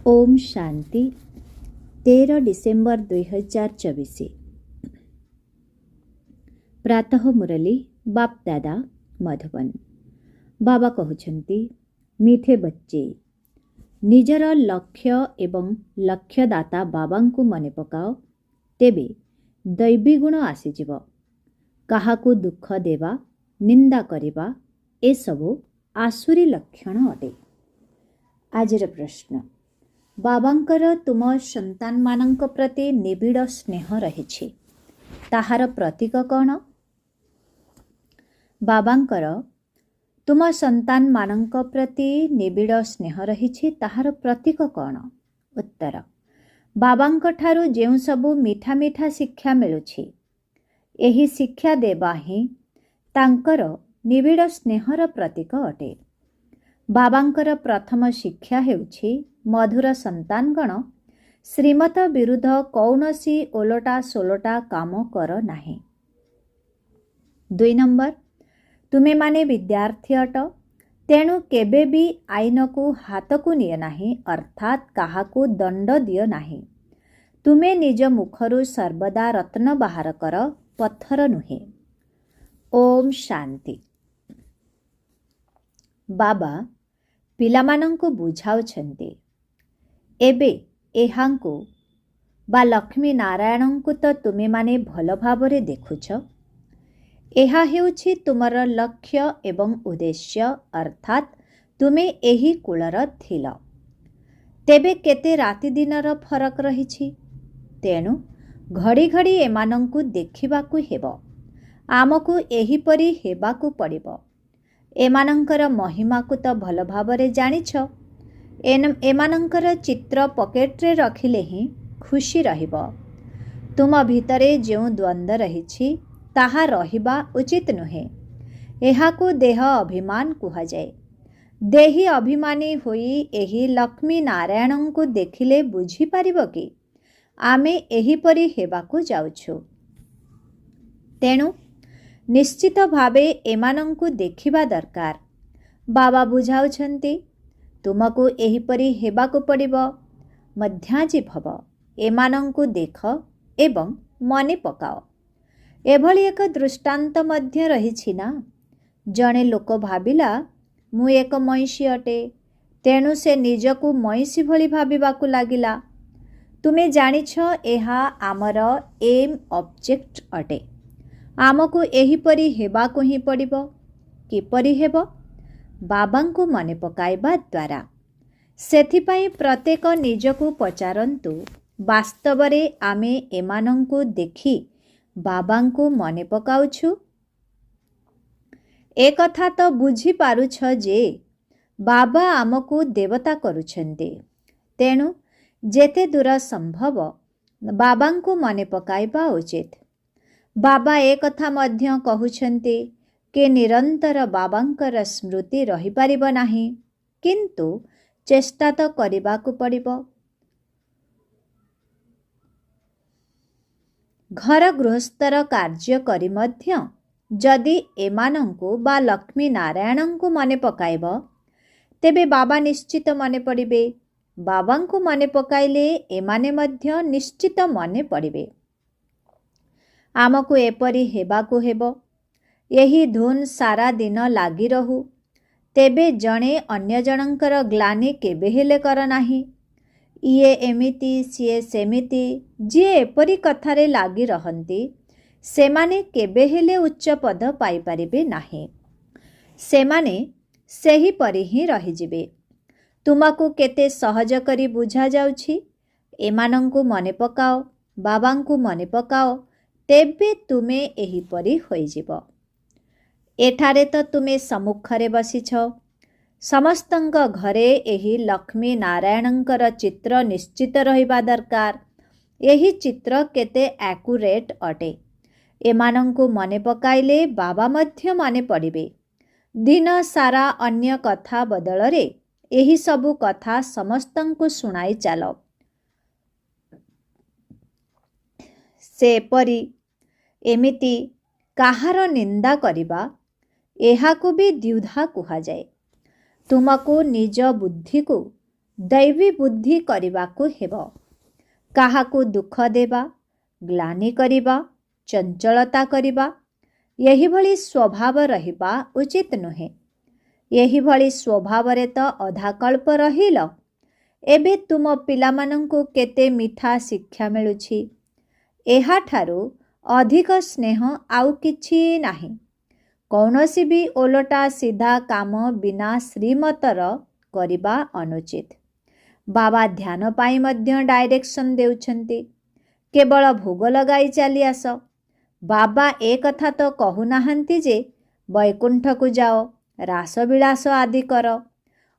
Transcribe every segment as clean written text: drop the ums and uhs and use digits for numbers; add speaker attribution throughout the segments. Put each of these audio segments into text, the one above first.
Speaker 1: Om Shanti 13 December 2024 प्रातः मुरली बाप दादा मधुबन। बाबा कहते मीठे बच्चे निजर लक्ष्य एवं लक्ष्यदाता बाबा को मन पकाओ तेबे दैवी गुण आसीजिव। काहाकू दुख देवा निंदा करिबा ए सबु आसुरी लक्षण अटे। आजिर प्रश्न, बाबांकर तुम संतान मानंक प्रति निबिड़ स्नेह रहिछि, ताहार प्रतीक कौन? बाबांकर तुम संतान मानंक प्रति निबिड़ स्नेह रहिछि, ताहार प्रतीक कौन? उत्तर, बाबांक ठारू जेउ सबु मीठा मीठा शिक्षा मिलुछि, एही शिक्षा देबा ही तांकर निबिड़ स्नेहर प्रतीक अटे। बाबांकर प्रथम शिक्षा हेउछि मधुर संतानगण श्रीमत विरुद्ध कौनसी ओलटा सोलटा काम कर नाही। 2 नंबर, तुमे माने विद्यार्थी अट, तेणु केबे भी आईन को हाथ को निय नाही, अर्थात काहाकू दंड दियो नाही। तुमे निज मुखरु सर्वदा रत्न बाहर कर, पत्थर नुहे। ओम शांति। बाबा पिलामानंकु बुझाउछन्ति, एबे एहांकु बा लक्ष्मी नारायणंकु तो तुमे माने भल भावरे देखुछ। एहा हेउछि तुमर लक्ष्य एवं उद्देश्य, अर्थात तुमे एही कुलर थिल। तेबे केते राति दिनर फरक रहिछि, तेणु घड़ी घड़ी एमानंकु देखिबाकु हेबो। आमकु एहीपरि हेबाकु पड़िबो। एमानंकर महिमा को तो भल भावरे जानिछ। एमानंकर चित्र पकेट्रे रखिले ही खुशी रहिबो। तुम भितरे जो द्वंद्व रहिछि ताहा रहिबा उचित नुहे। एहाकु देह अभिमान कुहा जाए। देही अभिमानी होई एही लक्ष्मी नारायण को देखिले बुझी पारिबो कि आमे एहीपरि हेबाकु जाउछु। तेणु निश्चित भावे एमानंकु देखिबा दरकार। बाबा बुझाउछन्ति, तुमको एहीपरि हेबाकु पड़िबो। मध्याजी भव, एमानंकु देख एवं मने पकाओ। एभली एक दृष्टांत मध्य रहिछि ना। जणे लोक भाबिला मु एक मईसी अटे, तेणु से निजकु मईसी भली भाबिबाकु लागिला। तुमे जानिछ एहा आमर एम ऑब्जेक्ट अटे। आमको एहीपरि हेबाकु ही पड़िबो। किपरि हेबो? बाबांकु मने पकाइबा द्वारा। सेथिपाई प्रत्येक निजकु पचारंतु, वास्तवरे आमे एमानंकु देखि बाबांकु मने पकाउछु? ए कथा तो बुझी पारुछ जे बाबा आमकु देवता करुछन्ते। तेणु जेते दूर संभव बाबांकु मने पकाइबा उचित। बाबा ए कथा मध्य कहउछन्ते कि निरंतर बाबांकर स्मृति रही पारिब नाही, किंतु चेष्टा तो करिबाकु पड़िबो। घर गृहस्थर कार्य करी मध्य जदि एमानंकु बा लक्ष्मी नारायणंकु मने पकाइबो, तेबे बाबा निश्चित मने पड़िबे। बाबांकु मने पकाइले एमाने मध्य निश्चित मने पड़िबे। आमको एपरि हेबाकु हेबो। यही धुन सारा दिन लागी रहू, तेबे जणे अन्य जनंकर ग्लानि केबे हेले कर नाही। इए एमिति सिए सेमिति जे एपरि कथारे लागी रहंती, सेमाने केबे हेले उच्च पद पाई पारिबे नाही। सेमाने सेही परि ही रहिजिबे। तुमको केते सहज करी बुझा जाउछि। एमानंकु मने पकाओ, बाबांकु मने पकाओ, तेबे तुमे एहीपरि होइजिब। एठारे तो तुमे सम्मुखरे बसिछ। समस्तंक घरे एही लक्ष्मी नारायणंकर चित्र निश्चित रहिबा दरकार। एही चित्र केते एक्युरेट अटे। एमानंकु मने पकाइले बाबा मध्य मने पड़िबे। दिन सारा अन्य कथा बदलरे एही सबु कथा समस्तंकु सुनाई चालो। से परी एमिति काहार निंदा करिबा, एहाकु भी द्युधा कुहा जाए। तुमको निज बुद्धि को दैवी बुद्धि करबाकू हेबो। काहाकू दुख देवा, ग्लानि करिबा, चंचलता करिबा यही भली स्वभाव रहिबा उचित नुहे। यही भली स्वभावरे तो अधाकल्प रहिल। एबे तुम पिलामानंकु केते मिठा शिक्षा मिलुछि। एहाठारु अधिक स्नेह आउ किछि नाही। कौनसी भी ओलटा सीधा काम बिना श्रीमतर करिबा अनुचित। बाबा ध्यान पाई मध्य डायरेक्शन देउछंती। केवल भोग लगाई चली आस। बाबा एक कथा तो कहु नाहंती जे वैकुंठ को जाओ, रासविलास आदि कर।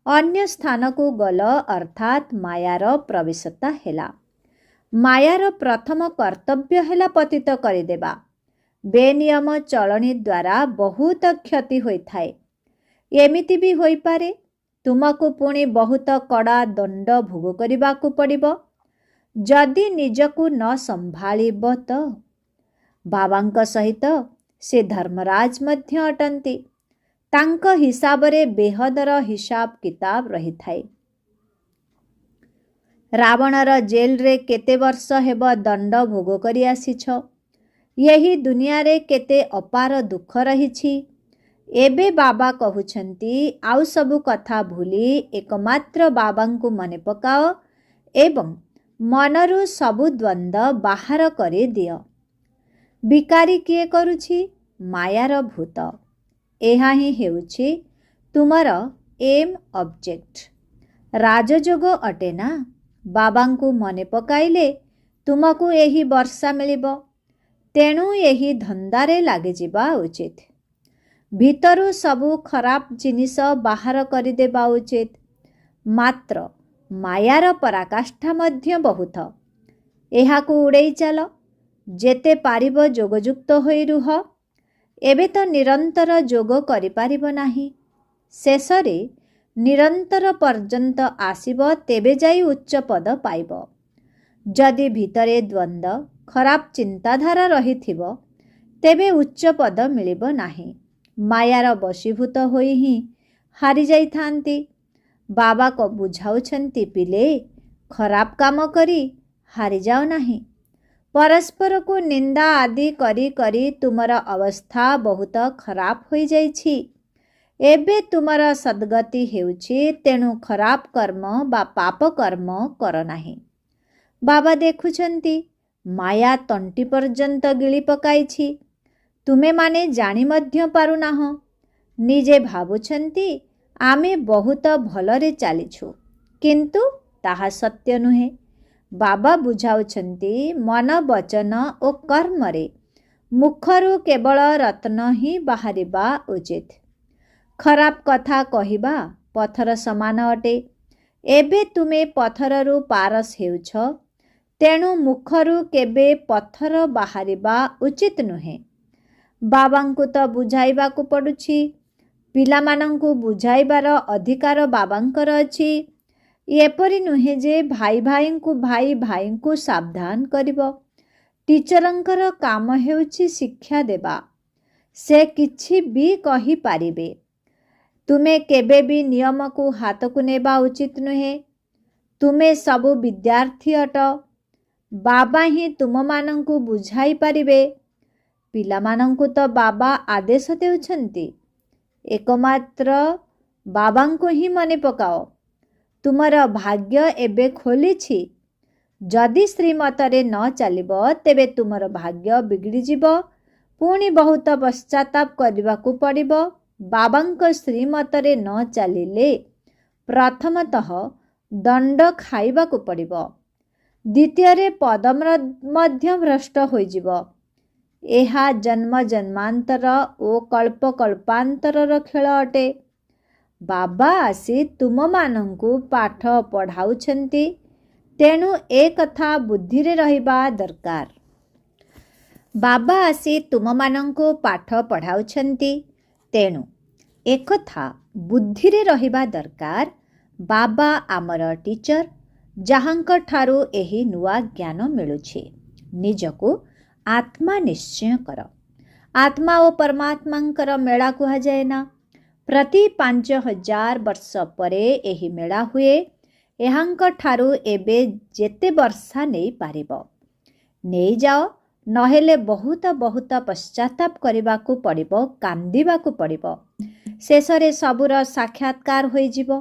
Speaker 1: अन्य स्थान को गल अर्थात मायार प्रवेशता हेला। मायार प्रथम कर्तव्य हेला पतित करिदेबा। बेनियम चलनी द्वारा बहुत क्षति होई थाए। एमिति भी होई पारे तुमको पुणी बहुत कड़ा दंड भोग करबाकू पड़िबो जदि निजकू न संभाळिब तो। बाबांक सहित से धर्मराज मध्य अटंती। तांक हिसाबरे बेहदर हिसाब किताब रही थाए। रावणर जेल रे केते वर्ष हेब दंड भोग करी आसीछ। यही दुनिया रे केते अपार दुख रहिछि। एबे बाबा कहुछंती आउ सबु कथा भूली एकमात्र बाबांकु मने पकाओ एवं मनरु सबु द्वंद्व बाहर करी दियो। विकारी किए करुछि? मायार भूत। एहा ही हेउछि तुमर एम ऑब्जेक्ट। राजयोग अटे ना। बाबांकु मने पकाइले तुमको एही वर्षा मिलिबो। तेणु एही धंदारे लागे जिबा उचित। भितरु सबु खराब जिनिस बाहर करि देबा उचित। मात्र मायार पराकाष्ठा मध्य बहुत। एहाकू उड़ेई चलो। जेते पारिब जोगयुक्त होई रुह। एबे तो निरंतर जोग करि पारिब नाही। शेषरे निरंतर पर्यंत आसिब तेबे जाई उच्च पद पाइब। जदि भितरे द्वंद्व खराब चिंताधारा रहिथिबो तेबे उच्च पद मिलिब नाही। मायार बशीभूत होई ही हारी जाई थांती। बाबा को बुझाउछंती पिले खराब काम करी हारी जाओ नाही। परस्पर को निंदा आदि करी करी तुमर अवस्था बहुत खराब होई जाइछि। एबे तुमर सद्गति हेउछि। तेणु खराब कर्म बा पाप कर्म कर नाही। बाबा देखुछंती माया तंटी पर्यंत गिली पकाइछि। तुमे माने जानी मध्य पारु नाहो। निजे भाबुछंती आमे बहुत भलरे चालिछु, किंतु ताहा सत्य नुहे। बाबा बुझाउछंती मन वचन ओ कर्मरे मुखरु केवल रत्न ही बाहरिबा उचित। खराब कथा कहिबा पथर समान अटे। एबे तुमे पथररु पारस हेउछ। तेणु मुखरु केबे पथर बाहरिबा उचित नुहे। बाबांकु तो बुझाइबाकू पडुछि। पिलामानंकु बुझाइबार अधिकार बाबांकर अछि। एपरि नुहे जे भाई भाईंकु भाई भाईंकु सावधान करिबो। टीचरंकर काम हेउछि शिक्षा देबा। से किछि भी कहि पारिबे। तुमे केबे भी नियम को हाथ को नेबा उचित नुहे। तुमे सबु विद्यार्थी अट। बाबा ही तुम मानंकु बुझाई पारिबे। पिलामानंकु तो बाबा आदेश देउछंती। एकमात्र बाबांकु ही मने पकाओ। तुमर भाग्य एबे खोलिछि। जदि श्रीमतरे न चलिबो तेबे तुमर भाग्य बिगड़ी जिवो। पुणी बहुत पश्चाताप करबाकू पड़िबो। बाबांक श्रीमतरे न चलिले प्रथमतः दंड खाइबाकू पड़िबो। द्वितीय पद मध्य भ्रष्ट होई जिवो। एहा जन्म जन्मांतर ओ कल्प कल्पांतरर खेल अटे। बाबा आसी तुम मानंकु पाठ पढ़ाउछंती। तेणु ए कथा बुद्धि रे रहिबा दरकार। बाबा आसी तुम मानंकु पाठ पढ़ाउछंती। तेणु ए कथा बुद्धि रे रहिबा दरकार। बाबा आमर टीचर जहांक ठारू एही नुआ ज्ञान मिलुछि। निजको आत्मा निश्चय कर। आत्मा और परमात्मांकर मेला कुहा जाए ना। प्रति 5000 वर्ष परे एही मेला हुए। एहांक ठारू एबे जेते वर्षा नहीं पारिबो नहीं जाओ, नहेले बहुत बहुत पश्चाताप करिबाकू पड़िबो, कांदिबाकू पड़िबो। शेषरे सबुर साक्षात्कार होई जिवो।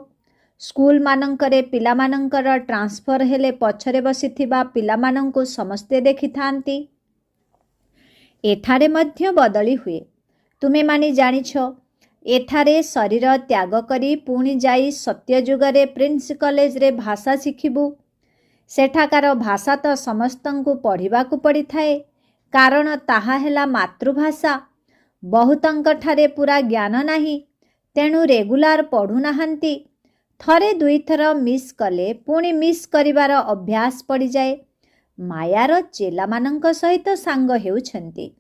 Speaker 1: स्कूल मानंकरे पिला मानंकर ट्रांसफर हेले पछरे बसिथिबा पिला मानंकू समस्ते देखि थांती। एठारे मध्य बदली हुए। तुमे मानी जानिछ एठारे शरीर त्याग करी पुणी जाई सत्यजुगरे प्रिंस कॉलेज रे भाषा शिखिबू। सेठाकार भाषा तो समस्तंकु पढ़िबाकू पड़ी थाए, कारण ताहा हेला मातृभाषा। बहुतंक ठारे पूरा ज्ञान नाही, तेणु रेगुलार पढ़ु नाहंती। थरे दुई थर मिस कले पुणी मिस करिवार अभ्यास पड़ी जाए। मायार चेला मानंक सहित सांग हेउछंती।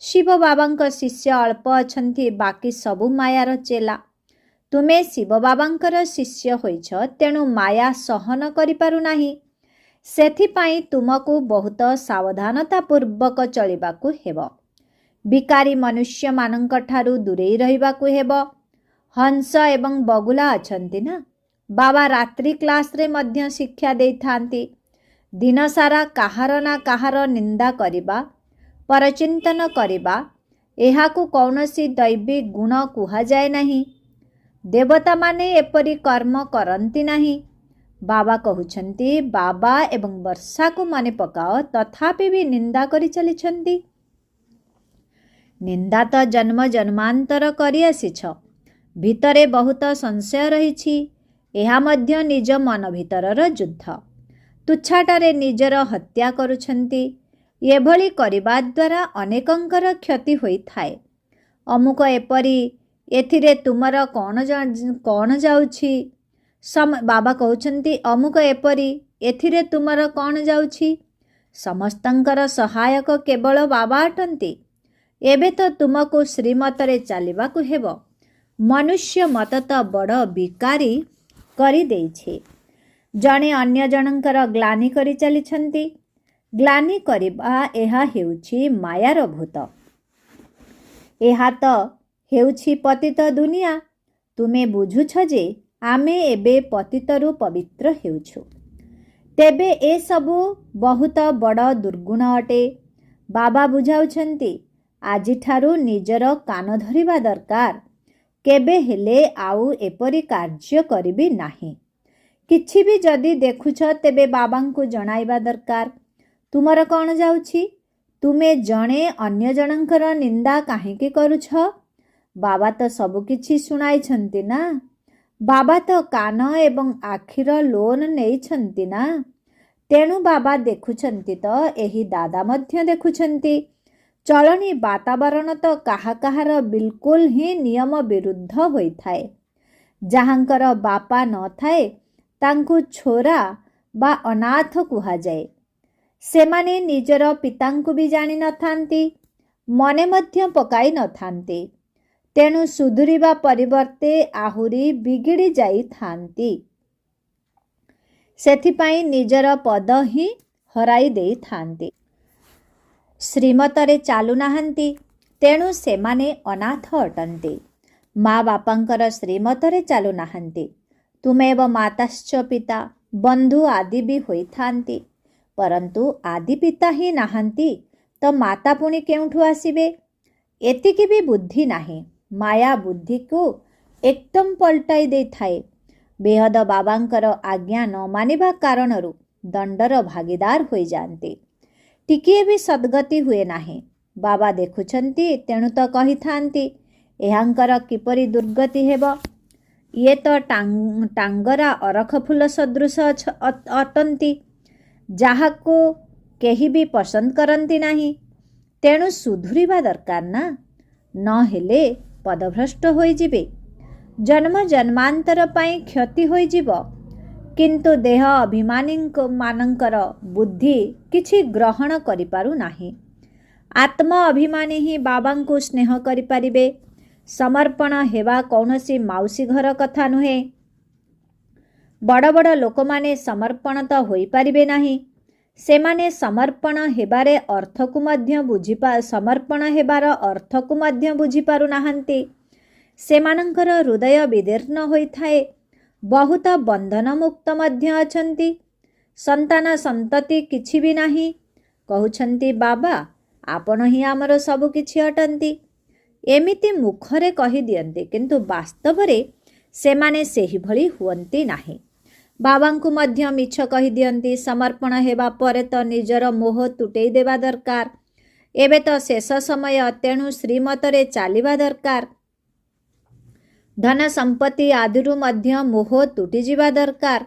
Speaker 1: शिव बाबांक शिष्य अल्प अछंती, बाकी सबु मायार चेला। तुमे शिव बाबांकर शिष्य होइछ, तेणु माया सहन करि पारु नाही। सेथिपाई तुमको बहुत सावधानता पूर्वक चलिबाकू हेब। बिकारी मनुष्य मानंक ठारू दूरेई रहिबाकू हेब। हंस एवं बगुला अछंती ना, बाबा रात्रि क्लास रे मध्य शिक्षा देई थांती। दिन सारा काहार ना काहार निंदा करिबा, परचिंतन करिबा, एहाकू कौनसी दैवी गुण कुहा जाए नहीं। देवता माने एपरी कर्म करंती नहीं। बाबा कहउछंती बाबा एवं वर्षा को माने पकाओ, तथापि भी निंदा करि चलिछंती। निंदा तो जन्म जन्मांतर करि आसिछ। भितरे बहुत संशय रहिछि। एहा मध्य निज मन भितरर युद्ध। तुच्छाटारे निजर हत्या करुछंती। एभली करिबा द्वारा अनेकंकर क्षति होई थाए। अमुक एपरी, एथिरे तुमर कौन जाउछि? बाबा कहउछंती अमुक एपरी, एथिरे तुमर कौन जाउछि? समस्तंकर सहायक केवल बाबा अटंती। एबे तो तुमको श्रीमतरे चालिबाकू हेब। मनुष्य मत तो बड़ बिकारी करि देइछे। जणे अन्य जनंकर ग्लानि करि चलिछंती। ग्लानि करिबा एहा हेउछि मायार भूत। एहा तो हेउछि पतित दुनिया। तुमे बुझुछ जे आमे एबे पतितरु पवित्र हेउछु। तेबे ए सबु बहुत बड़ दुर्गुण अटे। बाबा बुझाउछंती आजिठारु निजर कान धरिबा दरकार। केबे हेले आउ एपरी कार्य करिबी नाही। किछि भी जदि देखुछ तेबे बाबांकु जणाइबा दरकार। तुमर कौन जाउछि? तुमे जणे अन्य जनंकर निंदा काहेकि करुछ? बाबा तो सबु किछि सुनाइछंती ना। बाबा तो कान एवं आखिर लोन नेइछंती ना। तेणु बाबा देखुछंती तो एही दादा मध्य देखुछंती। चलनी वातावरण तो काहा काहार बिल्कुल ही नियम विरुद्ध होई थाए। जहांकर बापा न थाए तांकु छोरा बा अनाथ कुहा जाए। सेमाने निजर पितांकु भी जानी न थांती, मने मध्य पकाई न थांती। तेणु सुधुरिबा परिवर्ते आहुरी बिगिड़ी जाई थांती। सेथिपाई निजर पद ही हराई देई थांती। श्रीमतरे चालू नाहंती, तेणु सेमाने अनाथ अटंती। माँ बापांकर श्रीमतरे चालू नाहंती। तुमेव माताश्च पिता, बंधु आदि भी होई थांती। परंतु आदि पिता ही नाहंती तो माता पुणी केउठु आसिबे? एतिकी भी बुद्धि नाही। माया बुद्धि को एकदम पलटाई दे थाए। बेहद बाबांकर आज्ञा न मानिबा कारणरू दंडर भागीदार होई जानती। टिकिए भी सद्गति हुए नाही। बाबा देखुछंती, तेणु तो कही थांती एहांकर किपरि दुर्गति हेब। ये तो टांगरा अरख फूल सदृश अटंती, जाहाको केही भी पसंद करंती नाही। तेणु सुधुरिबा दरकार ना, न हेले पदभ्रष्ट होई जिबे। जन्म जन्मांतर पाई क्षति होई जिवो। किंतु देह अभिमानी मानंकर बुद्धि किछि ग्रहण करि पारु नाही। आत्म अभिमानी ही बाबांकु स्नेह करि पारिबे। समर्पण हेबा कौनसी माउसी घर कथा नुहे। बड़ बड़ लोक माने समर्पण तो होई पारिबे नाही। सेमाने समर्पण हेबारे अर्थ को मध्य समर्पण हेबार अर्थ को मध्य बुझी पारु नाहंती। सेमानंकर हृदय विदीर्ण होई थाए। ବହୁତ ବନ୍ଧନମୁକ୍ତ ମଧ୍ୟ ଅଛନ୍ତି। ସନ୍ତାନ ସନ୍ତତି କିଛି ବି ନାହିଁ। କହୁଛନ୍ତି ବାବା ଆପଣ ହିଁ ଆମର ସବୁ କିଛି ଅଟନ୍ତି। ଏମିତି ମୁଖରେ କହିଦିଅନ୍ତି, କିନ୍ତୁ ବାସ୍ତବରେ ସେମାନେ ସେହିଭଳି ହୁଅନ୍ତି ନାହିଁ। ବାବାଙ୍କୁ ମଧ୍ୟ ମିଛ କହିଦିଅନ୍ତି। ସମର୍ପଣ ହେବା ପରେ ତ ନିଜର ମୋହ ତୁଟେଇ ଦେବା ଦରକାର। ଏବେ ତ ଶେଷ ସମୟ, ତେଣୁ ଶ୍ରୀମତରେ ଚାଲିବା ଦରକାର। ଧନ ସମ୍ପତ୍ତି ଆଦିରୁ ମଧ୍ୟ ମୋହ ତୁଟିଯିବା ଦରକାର।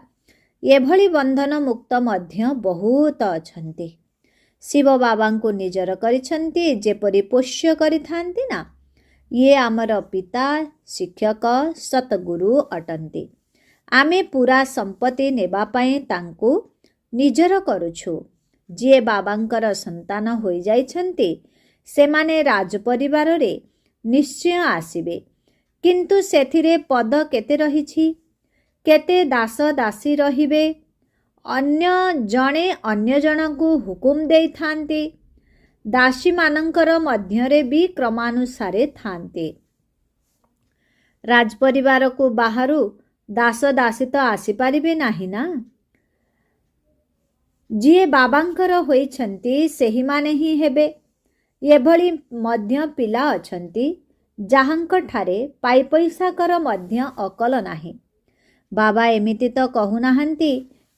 Speaker 1: ଏଭଳି ବନ୍ଧନ ମୁକ୍ତ ମଧ୍ୟ ବହୁତ ଅଛନ୍ତି। ଶିବ ବାବାଙ୍କୁ ନିଜର କରିଛନ୍ତି, ଯେପରି ପୋଷ୍ୟ କରିଥାନ୍ତି ନା। ଇଏ ଆମର ପିତା, ଶିକ୍ଷକ, ସତଗୁରୁ ଅଟନ୍ତି। ଆମେ ପୁରା ସମ୍ପତ୍ତି ନେବା ପାଇଁ ତାଙ୍କୁ ନିଜର କରୁଛୁ। ଯିଏ ବାବାଙ୍କର ସନ୍ତାନ ହୋଇଯାଇଛନ୍ତି ସେମାନେ ରାଜପରିବାରରେ ନିଶ୍ଚୟ ଆସିବେ। କିନ୍ତୁ ସେଥିରେ ପଦ କେତେ ରହିଛି? କେତେ ଦାସ ଦାସୀ ରହିବେ? ଜଣେ ଅନ୍ୟ ଜଣଙ୍କୁ ହୁକୁମ ଦେଇଥାନ୍ତି। ଦାସୀମାନଙ୍କର ମଧ୍ୟରେ ବି କ୍ରମାନୁସାରେ ଥାନ୍ତି। ରାଜପରିବାରକୁ ବାହାରୁ ଦାସ ଦାସୀ ତ ଆସିପାରିବେ ନାହିଁ ନା। ଯିଏ ବାବାଙ୍କର ହୋଇଛନ୍ତି ସେହିମାନେ ହିଁ ହେବେ। ଏଭଳି ମଧ୍ୟ ପିଲା ଅଛନ୍ତି ଯାହାଙ୍କଠାରେ ପଇସାକର ମଧ୍ୟ ଅକଲ ନାହିଁ। ବାବା ଏମିତି ତ କହୁନାହାନ୍ତି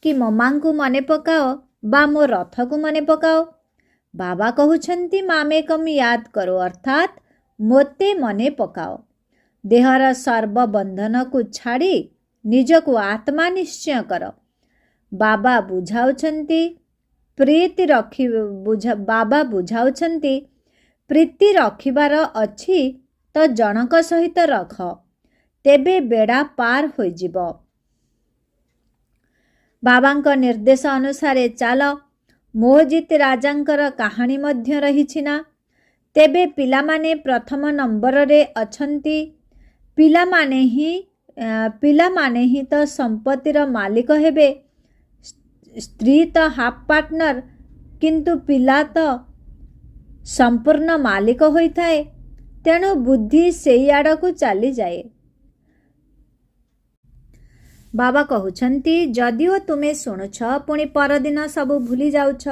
Speaker 1: କି ମୋ ମାଙ୍କୁ ମନେ ପକାଅ ବା ମୋ ରଥକୁ ମନେ ପକାଅ। ବାବା କହୁଛନ୍ତି ମାମେକମ୍ ୟାଦ କରୋ, ଅର୍ଥାତ୍ ମୋତେ ମନେ ପକାଅ। ଦେହର ସର୍ବବନ୍ଧନକୁ ଛାଡ଼ି ନିଜକୁ ଆତ୍ମା ନିଶ୍ଚୟ କର। ବାବା ବୁଝାଉଛନ୍ତି ପ୍ରୀତି ରଖିବାର ଅଛି ତ ଜଣକ ସହିତ ରଖ, ତେବେ ବେଡ଼ା ପାର ହୋଇଯିବ। ବାବାଙ୍କ ନିର୍ଦ୍ଦେଶ ଅନୁସାରେ ଚାଲ। ମୋହଜିତ ରାଜାଙ୍କର କାହାଣୀ ମଧ୍ୟ ରହିଛି ନା। ତେବେ ପିଲାମାନେ ପ୍ରଥମ ନମ୍ବରରେ ଅଛନ୍ତି। ପିଲାମାନେ ହିଁ ତ ସମ୍ପତ୍ତିର ମାଲିକ ହେବେ। ସ୍ତ୍ରୀ ତ ହାଫ୍ ପାର୍ଟନର, କିନ୍ତୁ ପିଲା ତ ସମ୍ପୂର୍ଣ୍ଣ ମାଲିକ ହୋଇଥାଏ। ତେଣୁ ବୁଦ୍ଧି ସେଇ ଆଡ଼କୁ ଚାଲିଯାଏ। ବାବା କହୁଛନ୍ତି ଯଦିଓ ତୁମେ ଶୁଣୁଛ ପୁଣି ପରଦିନ ସବୁ ଭୁଲି ଯାଉଛ।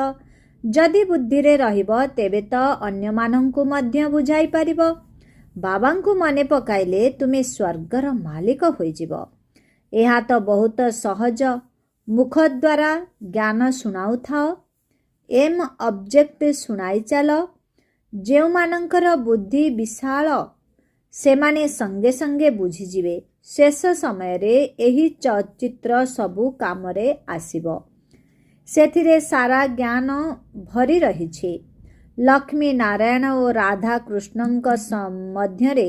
Speaker 1: ଯଦି ବୁଦ୍ଧିରେ ରହିବ ତେବେ ତ ଅନ୍ୟମାନଙ୍କୁ ମଧ୍ୟ ବୁଝାଇ ପାରିବ। ବାବାଙ୍କୁ ମନେ ପକାଇଲେ ତୁମେ ସ୍ୱର୍ଗର ମାଲିକ ହୋଇଯିବ। ଏହା ତ ବହୁତ ସହଜ। ମୁଖ ଦ୍ୱାରା ଜ୍ଞାନ ଶୁଣାଉଥାଅ। ଅବଜେକ୍ଟ ଶୁଣାଇ ଚାଲ। ଯେଉଁମାନଙ୍କର ବୁଦ୍ଧି ବିଶାଳ ସେମାନେ ସଙ୍ଗେ ସଙ୍ଗେ ବୁଝିଯିବେ। ଶେଷ ସମୟରେ ଏହି ଚିତ୍ର ସବୁ କାମରେ ଆସିବ। ସେଥିରେ ସାରା ଜ୍ଞାନ ଭରି ରହିଛି। ଲକ୍ଷ୍ମୀ ନାରାୟଣ ଓ ରାଧାକୃଷ୍ଣଙ୍କ ମଧ୍ୟରେ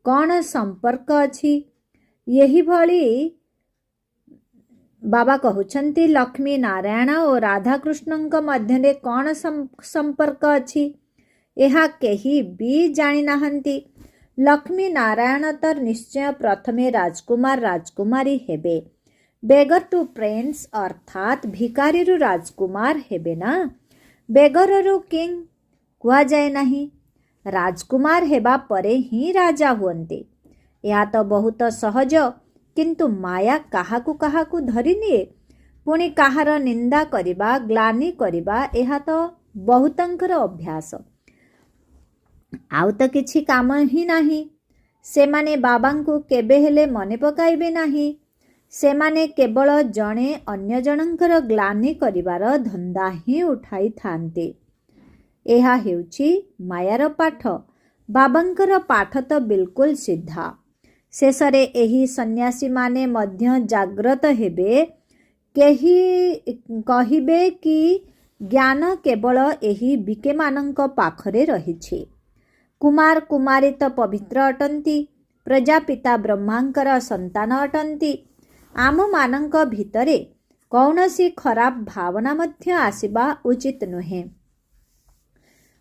Speaker 1: କ'ଣ ସମ୍ପର୍କ ଅଛି? ଏହିଭଳି ବାବା କହୁଛନ୍ତି ଲକ୍ଷ୍ମୀ ନାରାୟଣ ଓ ରାଧାକୃଷ୍ଣଙ୍କ ମଧ୍ୟରେ କ'ଣ ସମ୍ପର୍କ ଅଛି? ଏହା କେହି ବି ଜାଣିନାହାନ୍ତି। ଲକ୍ଷ୍ମୀ ନାରାୟଣ ତ ନିଶ୍ଚୟ ପ୍ରଥମେ ରାଜକୁମାର ରାଜକୁମାରୀ ହେବେ। ବେଗର ଟୁ ପ୍ରିନ୍ସ, ଅର୍ଥାତ୍ ଭିକାରୀରୁ ରାଜକୁମାର ହେବେ ନା। ବେଗରରୁ କିଙ୍ଗ କୁହାଯାଏ ନାହିଁ। ରାଜକୁମାର ହେବା ପରେ ହିଁ ରାଜା ହୁଅନ୍ତି। ଏହା ତ ବହୁତ ସହଜ। କିନ୍ତୁ ମାୟା କାହାକୁ କାହାକୁ ଧରିନିଏ। ପୁଣି କାହାର ନିନ୍ଦା କରିବା, ଗ୍ଲାନି କରିବା, ଏହା ତ ବହୁତଙ୍କର ଅଭ୍ୟାସ। ଆଉ ତ କିଛି କାମ ହିଁ ନାହିଁ। ସେମାନେ ବାବାଙ୍କୁ କେବେ ହେଲେ ମନେ ପକାଇବେ ନାହିଁ। ସେମାନେ କେବଳ ଜଣେ ଅନ୍ୟ ଜଣଙ୍କର ଗ୍ଲାନି କରିବାର ଧନ୍ଦା ହିଁ ଉଠାଇଥାନ୍ତି। ଏହା ହେଉଛି ମାୟାର ପାଠ। ବାବାଙ୍କର ପାଠ ତ ବିଲକୁଲ ସିଧା। ଶେଷରେ ଏହି ସନ୍ନ୍ୟାସୀମାନେ ମଧ୍ୟ ଜାଗ୍ରତ ହେବେ। କେହି କହିବେ କି ଜ୍ଞାନ କେବଳ ଏହି ବିକେମାନଙ୍କ ପାଖରେ ରହିଛି। କୁମାର କୁମାରୀ ତ ପବିତ୍ର ଅଟନ୍ତି। ପ୍ରଜାପିତା ବ୍ରହ୍ମାଙ୍କର ସନ୍ତାନ ଅଟନ୍ତି। ଆମମାନଙ୍କ ଭିତରେ କୌଣସି ଖରାପ ଭାବନା ମଧ୍ୟ ଆସିବା ଉଚିତ ନୁହେଁ।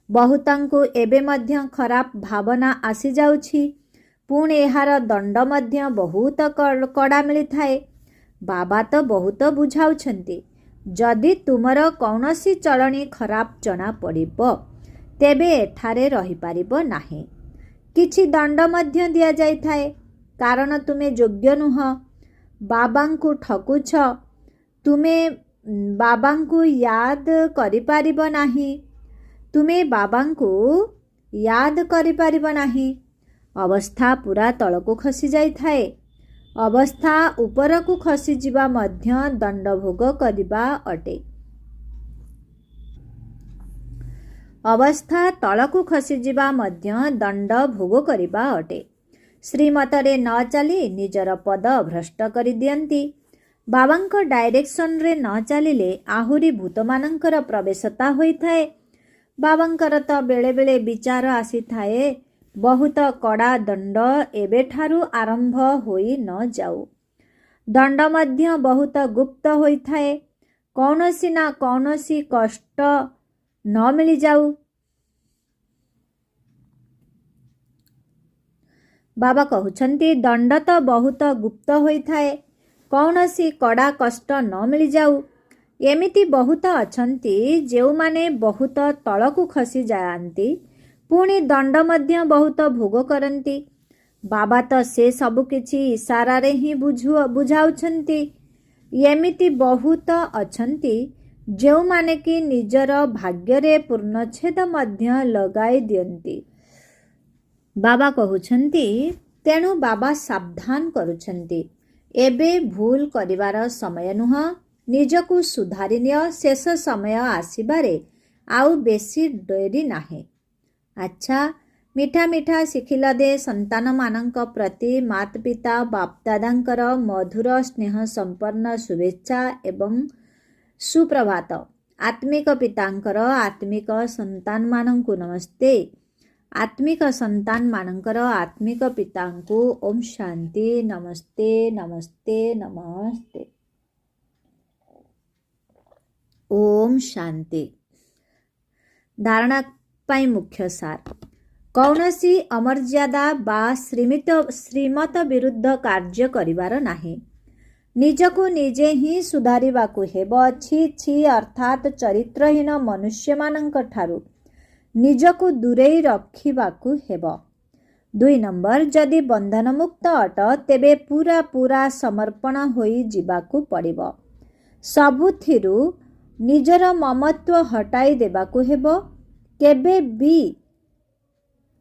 Speaker 1: ବହୁତଙ୍କୁ ଏବେ ମଧ୍ୟ ଖରାପ ଭାବନା ଆସିଯାଉଛି। ପୁଣି ଏହାର ଦଣ୍ଡ ମଧ୍ୟ ବହୁତ କଡ଼ା ମିଳିଥାଏ। ବାବା ତ ବହୁତ ବୁଝାଉଛନ୍ତି ଯଦି ତୁମର କୌଣସି ଚଳଣି ଖରାପ ଜଣାପଡ଼ିବ ତେବେ ଏଠାରେ ରହିପାରିବ ନାହିଁ। କିଛି ଦଣ୍ଡ ମଧ୍ୟ ଦିଆଯାଇଥାଏ, କାରଣ ତୁମେ ଯୋଗ୍ୟ ନୁହଁ। ବାବାଙ୍କୁ ଠକୁଛ, ତୁମେ ବାବାଙ୍କୁ ୟାଦ କରିପାରିବ ନାହିଁ। ତୁମେ ବାବାଙ୍କୁ ୟାଦ କରିପାରିବ ନାହିଁ। ଅବସ୍ଥା ପୁରା ତଳକୁ ଖସି ଯାଇଥାଏ। ଅବସ୍ଥା ଉପରକୁ ଖସିଯିବା ମଧ୍ୟ ଦଣ୍ଡ ଭୋଗ କରିବା ଅଟେ। ଅବସ୍ଥା ତଳକୁ ଖସିଯିବା ମଧ୍ୟ ଦଣ୍ଡ ଭୋଗ କରିବା ଅଟେ। ଶ୍ରୀମତରେ ନ ଚାଲି ନିଜର ପଦ ଭ୍ରଷ୍ଟ କରିଦିଅନ୍ତି। ବାବାଙ୍କ ଡାଇରେକ୍ସନରେ ନ ଚାଲିଲେ ଆହୁରି ଭୂତମାନଙ୍କର ପ୍ରବେଶତା ହୋଇଥାଏ। ବାବାଙ୍କର ତ ବେଳେବେଳେ ବିଚାର ଆସିଥାଏ, ବହୁତ କଡ଼ା ଦଣ୍ଡ ଏବେଠାରୁ ଆରମ୍ଭ ହୋଇ ନ ଯାଉ। ଦଣ୍ଡ ମଧ୍ୟ ବହୁତ ଗୁପ୍ତ ହୋଇଥାଏ। କୌଣସି ନା କୌଣସି କଷ୍ଟ ନ ମିଳିଯାଉ। ବାବା କହୁଛନ୍ତି ଦଣ୍ଡ ତ ବହୁତ ଗୁପ୍ତ ହୋଇଥାଏ, କୌଣସି କଡ଼ା କଷ୍ଟ ନ ମିଳିଯାଉ। ଏମିତି ବହୁତ ଅଛନ୍ତି ଯେଉଁମାନେ ବହୁତ ତଳକୁ ଖସି ଯାଆନ୍ତି, ପୁଣି ଦଣ୍ଡ ମଧ୍ୟ ବହୁତ ଭୋଗ କରନ୍ତି। ବାବା ତ ସେ ସବୁ କିଛି ଇସାରାରେ ହିଁ ବୁଝାଉଛନ୍ତି। ଏମିତି ବହୁତ ଅଛନ୍ତି ଯେଉଁମାନେ କି ନିଜର ଭାଗ୍ୟରେ ପୂର୍ଣ୍ଣଚ୍ଛେଦ ମଧ୍ୟ ଲଗାଇ ଦିଅନ୍ତି। ବାବା କହୁଛନ୍ତି, ତେଣୁ ବାବା ସାବଧାନ କରୁଛନ୍ତି, ଏବେ ଭୁଲ କରିବାର ସମୟ ନୁହଁ। ନିଜକୁ ସୁଧାରି ନିଅ, ଶେଷ ସମୟ ଆସିବାରେ ଆଉ ବେଶୀ ଡେରି ନାହିଁ। ଆଚ୍ଛା, ମିଠା ମିଠା ଶିଖିଲ ଦେ ସନ୍ତାନମାନଙ୍କ ପ୍ରତି ମାତା ପିତା ବାପଦାଦାଙ୍କର ମଧୁର ସ୍ନେହ ସମ୍ପନ୍ନ ଶୁଭେଚ୍ଛା ଏବଂ ସୁପ୍ରଭାତ। ଆତ୍ମିକ ପିତାଙ୍କର ଆତ୍ମିକ ସନ୍ତାନମାନଙ୍କୁ ନମସ୍ତେ। ଆତ୍ମିକ ସନ୍ତାନମାନଙ୍କର ଆତ୍ମିକ ପିତାଙ୍କୁ ଓମ୍ ଶାନ୍ତି। ନମସ୍ତେ ନମସ୍ତେ ନମସ୍ତେ। ଓମ୍ ଶାନ୍ତି। ଧାରଣା ପାଇଁ ମୁଖ୍ୟ ସାର। କୌଣସି ଅମର୍ଯ୍ୟାଦା ବା ଶ୍ରୀମତ ବିରୁଦ୍ଧ କାର୍ଯ୍ୟ କରିବାର ନାହିଁ। ନିଜକୁ ନିଜେ ହିଁ ସୁଧାରିବାକୁ ହେବ। ଛି ଛି ଅର୍ଥାତ୍ ଚରିତ୍ରହୀନ ମନୁଷ୍ୟମାନଙ୍କ ଠାରୁ ନିଜକୁ ଦୂରେଇ ରଖିବାକୁ ହେବ। 2 ନମ୍ବର, ଯଦି ବନ୍ଧନମୁକ୍ତ ଅଟ ତେବେ ପୁରା ସମର୍ପଣ ହୋଇ ଯିବାକୁ ପଡ଼ିବ। ସବୁଥିରୁ ନିଜର ମମତ୍ୱ ହଟାଇ ଦେବାକୁ ହେବ। କେବେ ବି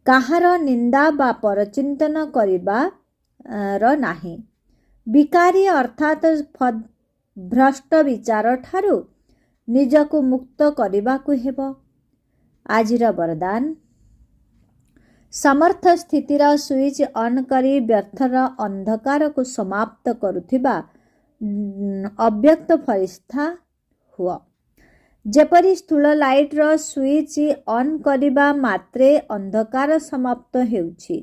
Speaker 1: କାହାର ନିନ୍ଦା ବା ପରଚିନ୍ତନ କରିବାର ନାହିଁ। ବିକାରୀ ଅର୍ଥାତ୍ ଭ୍ରଷ୍ଟ ବିଚାର ଠାରୁ ନିଜକୁ ମୁକ୍ତ କରିବାକୁ ହେବ। ଆଜିର ବରଦାନ। ସମର୍ଥ ସ୍ଥିତିର ସୁଇଚ୍ ଅନ୍ କରି ବ୍ୟର୍ଥର ଅନ୍ଧକାରକୁ ସମାପ୍ତ କରୁଥିବା ଅବ୍ୟକ୍ତ ଫରିସ୍ତା ହୁଅ। ଯେପରି ସ୍ଥୂଳ ଲାଇଟ୍ର ସୁଇଚ୍ ଅନ୍ କରିବା ମାତ୍ରେ ଅନ୍ଧକାର ସମାପ୍ତ ହେଉଛି,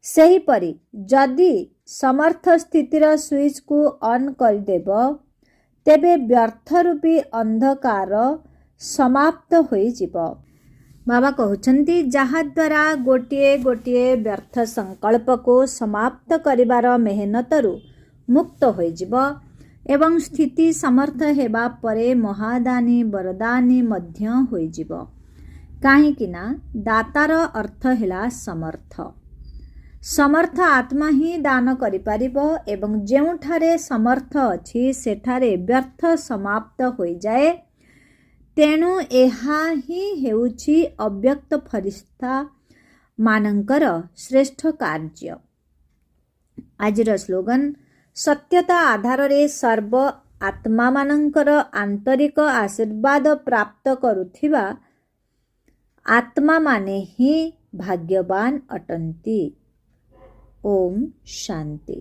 Speaker 1: ସେହିପରି ଯଦି ସମର୍ଥ ସ୍ଥିତିର ସୁଇଚ୍କୁ ଅନ୍ କରିଦେବ, ତେବେ ବ୍ୟର୍ଥ ରୂପୀ ଅନ୍ଧକାର ସମାପ୍ତ ହୋଇଯିବ। ବାବା କହୁଛନ୍ତି, ଯାହାଦ୍ୱାରା ଗୋଟିଏ ବ୍ୟର୍ଥ ସଂକଳ୍ପକୁ ସମାପ୍ତ କରିବାର ମେହନତରୁ ମୁକ୍ତ ହୋଇଯିବ ଏବଂ ସ୍ଥିତି ସମର୍ଥ ହେବା ପରେ ମହାଦାନୀ ବରଦାନୀ ମଧ୍ୟ ହୋଇଯିବ। କାହିଁକି ନା ଦାତାର ଅର୍ଥ ହେଲା ସମର୍ଥ। ସମର୍ଥ ଆତ୍ମା ହିଁ ଦାନ କରିପାରିବ ଏବଂ ଯେଉଁଠାରେ ସମର୍ଥ ଅଛି ସେଠାରେ ବ୍ୟର୍ଥ ସମାପ୍ତ ହୋଇଯାଏ। ତେଣୁ ଏହା ହିଁ ହେଉଛି ଅବ୍ୟକ୍ତ ଫରିସ୍ତା ମାନଙ୍କର ଶ୍ରେଷ୍ଠ କାର୍ଯ୍ୟ। ଆଜିର ସ୍ଲୋଗାନ। ସତ୍ୟତା ଆଧାରରେ ସର୍ବ ଆତ୍ମାମାନଙ୍କର ଆନ୍ତରିକ ଆଶୀର୍ବାଦ ପ୍ରାପ୍ତ କରୁଥିବା ଆତ୍ମାମାନେ ହିଁ ଭାଗ୍ୟବାନ ଅଟନ୍ତି। ଓମ୍ ଶାନ୍ତି।